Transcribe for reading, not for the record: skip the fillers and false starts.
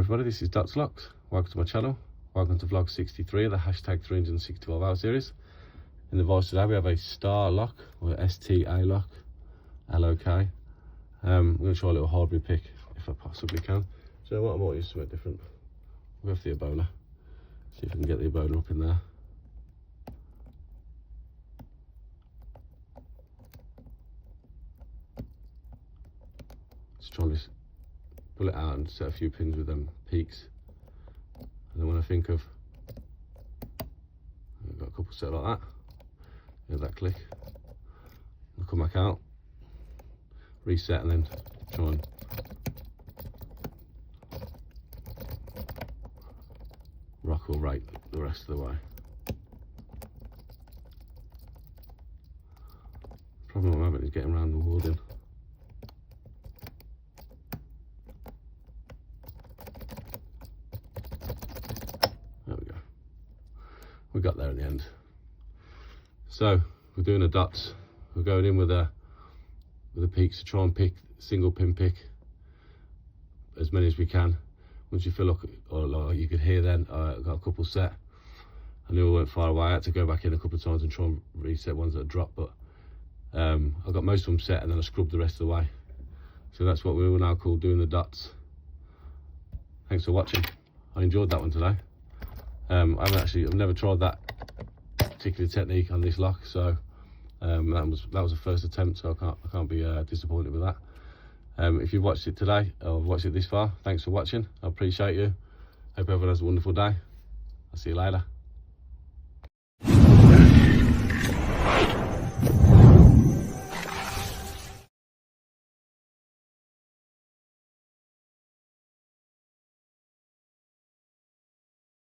everybody, this is STA-LOK. Welcome to my channel. Welcome to vlog 63 of the hashtag 365 hour series. In the voice today we have a STA-LOK, or STA-LOK, L-O-K. I'm going to try a little hybrid pick if I possibly can. So what, I might use something different. We'll go for the Ebola. See if we can get the Ebola up in there. Just try this. Pull it out and set a few pins with them peaks, and then when I think of, I've got a couple set like that, hear that click, I'll come back out, reset, and then try and rock or rake the rest of the way. Problem I'm having is getting around the warding. There we go. We got there in the end. So we're doing the dots. We're going in with the peaks to try and pick single pin pick as many as we can. Once you feel like you could hear, then I got a couple set. I knew I weren't far away. I had to go back in a couple of times and try and reset ones that dropped, but I got most of them set, and then I scrubbed the rest of the way. So that's what we will now call doing the dots. Thanks for watching. I enjoyed that one today. I've never tried that particular technique on this lock, so that was a first attempt, so I can't be disappointed with that. If you've watched it today or watched it this far, thanks for watching. I appreciate you. Hope everyone has a wonderful day. I'll see you later.